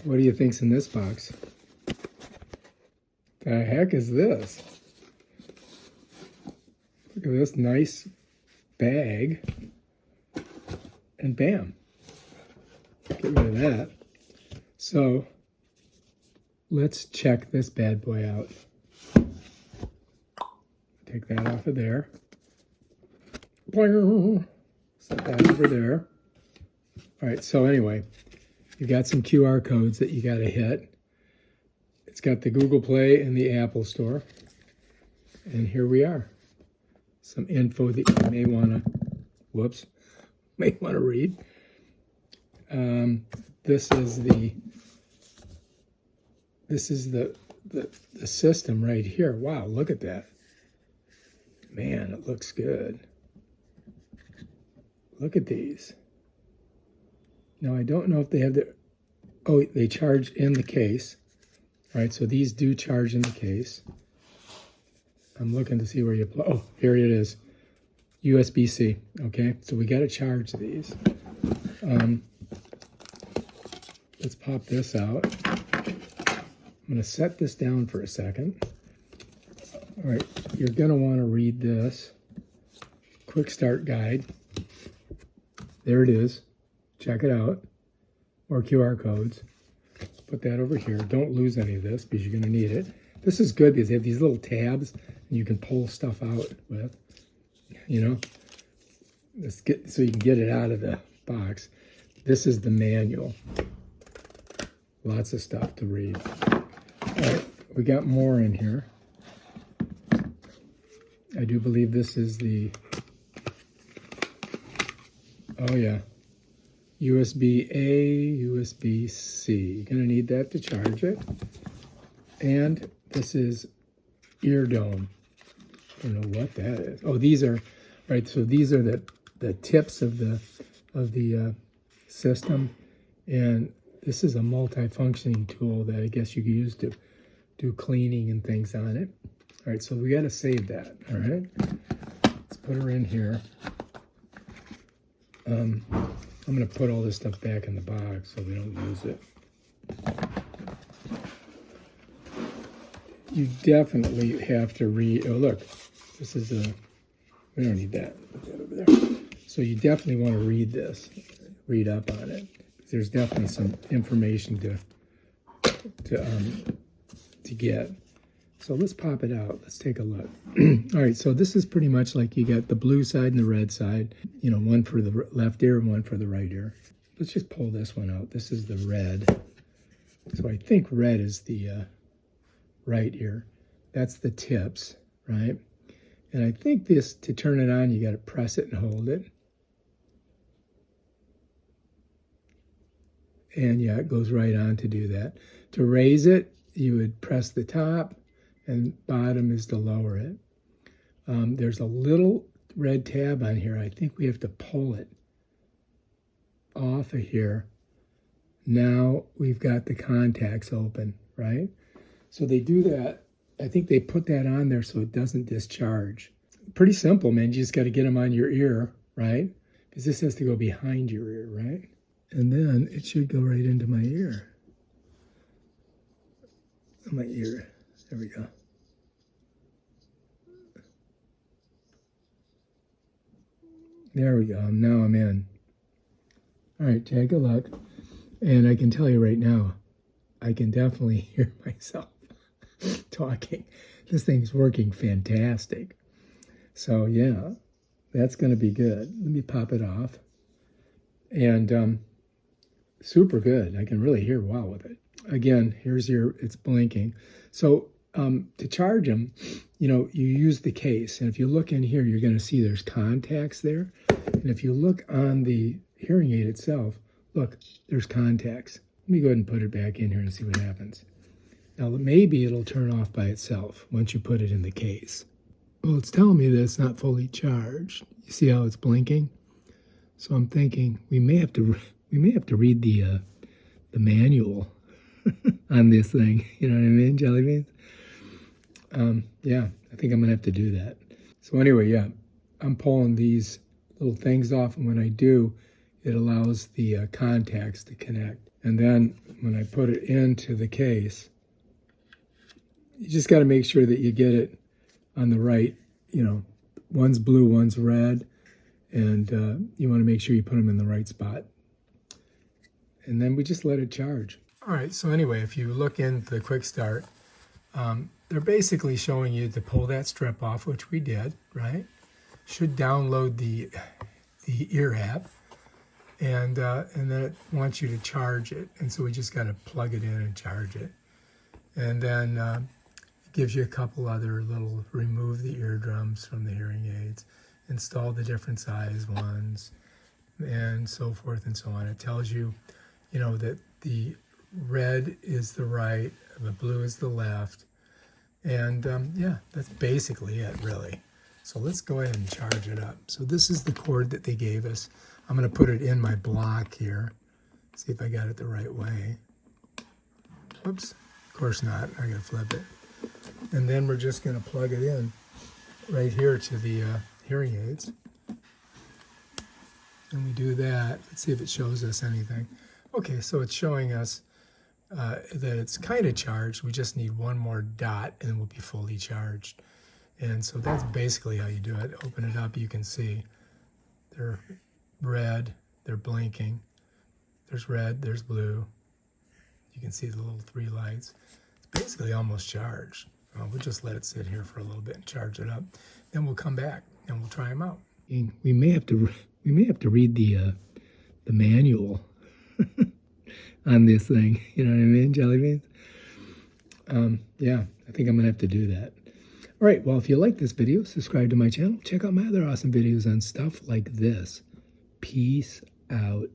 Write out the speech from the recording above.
What do you think's in this box? The heck is this? Look at this nice bag. And bam. Get rid of that. So let's check this bad boy out. Take that off of there. Set that over there. All right, so anyway, you've got some QR codes that you got to hit. It's got the Google Play and the Apple Store. And here we are. Some info that you may want to, may want to read. This is the system right here. Wow, look at that. Man, it looks good. Look at these. Now, I don't know if they have they charge in the case. All right, so these do charge in the case. I'm looking to see where you oh, here it is. USB-C, okay? So we got to charge these. Let's pop this out. I'm going to set this down for a second. All right, you're going to want to read this quick start guide. There it is. Check it out. More QR codes. Put that over here. Don't lose any of this because you're going to need it. This is good because they have these little tabs and you can pull stuff out with, you know. So you can get it out of the box. This is the manual. Lots of stuff to read. All right, we got more in here. I do believe this is the, oh yeah, USB-A, USB-C. You're going to need that to charge it. And this is ear dome. I don't know what that is. Oh, these are, right, so these are the tips of the system. And this is a multi-functioning tool that I guess you can use to do cleaning and things on it. All right, so we got to save that, all right? Let's put her in here. I'm going to put all this stuff back in the box so we don't lose it. You definitely have to read, oh look, this is we don't need that. Put that over there. So you definitely want to read this, read up on it. There's definitely some information to get. So let's pop it out. Let's take a look. All right, so this is pretty much like you got the blue side and the red side, you know, one for the left ear and one for the right ear. Let's just pull this one out. This is the red. So I think red is the right ear. That's the tips, right? And I think this, to turn it on, you got to press it and hold it. And yeah, it goes right on to do that. To raise it, you would press the top, and bottom is to lower it. There's a little red tab on here. I think we have to pull it off of here. Now we've got the contacts open, right? So they do that. I think they put that on there so it doesn't discharge. Pretty simple, man. You just got to get them on your ear, right? Because this has to go behind your ear, right? And then it should go right into my ear. My ear. There we go. There we go. Now I'm in. All right, take a look. And I can tell you right now, I can definitely hear myself talking. This thing's working fantastic. So yeah, that's going to be good. Let me pop it off. And super good. I can really hear well with it. Again, here's it's blinking. So to charge them, you know, you use the case. And if you look in here, you're going to see there's contacts there. And if you look on the hearing aid itself, look, there's contacts. Let me go ahead and put it back in here and see what happens. Now, maybe it'll turn off by itself once you put it in the case. Well, it's telling me that it's not fully charged. You see how it's blinking? So I'm thinking we may have to read the manual on this thing. You know what I mean, jelly beans? Yeah, I think I'm gonna have to do that. So anyway, yeah, I'm pulling these little things off, and when I do, it allows the contacts to connect. And then when I put it into the case, you just got to make sure that you get it on the right, you know, one's blue, one's red, and you want to make sure you put them in the right spot. And then we just let it charge. All right, so anyway, if you look into the quick start, they're basically showing you to pull that strip off, which we did, right? Should download the ear app, and then it wants you to charge it, and so we just got to plug it in and charge it. And then it gives you a couple other little, remove the eardrums from the hearing aids, install the different size ones, and so forth and so on. It tells you, you know, that the red is the right, the blue is the left, and yeah, that's basically it, really. So let's go ahead and charge it up. So this is the cord that they gave us. I'm going to put it in my block here. See if I got it the right way. Whoops, of course not. I got to flip it. And then we're just going to plug it in right here to the hearing aids. And we do that. Let's see if it shows us anything. Okay, so it's showing us that it's kind of charged. We just need one more dot and we'll be fully charged. And so that's basically how you do it. Open it up, you can see they're red, they're blinking. There's red, there's blue. You can see the little 3 lights. It's basically almost charged. We'll just let it sit here for a little bit and charge it up. Then we'll come back and we'll try them out. We may have to read the manual on this thing. You know what I mean, jelly beans? Yeah, I think I'm gonna have to do that. All right, well, if you like this video, subscribe to my channel. Check out my other awesome videos on stuff like this. Peace out.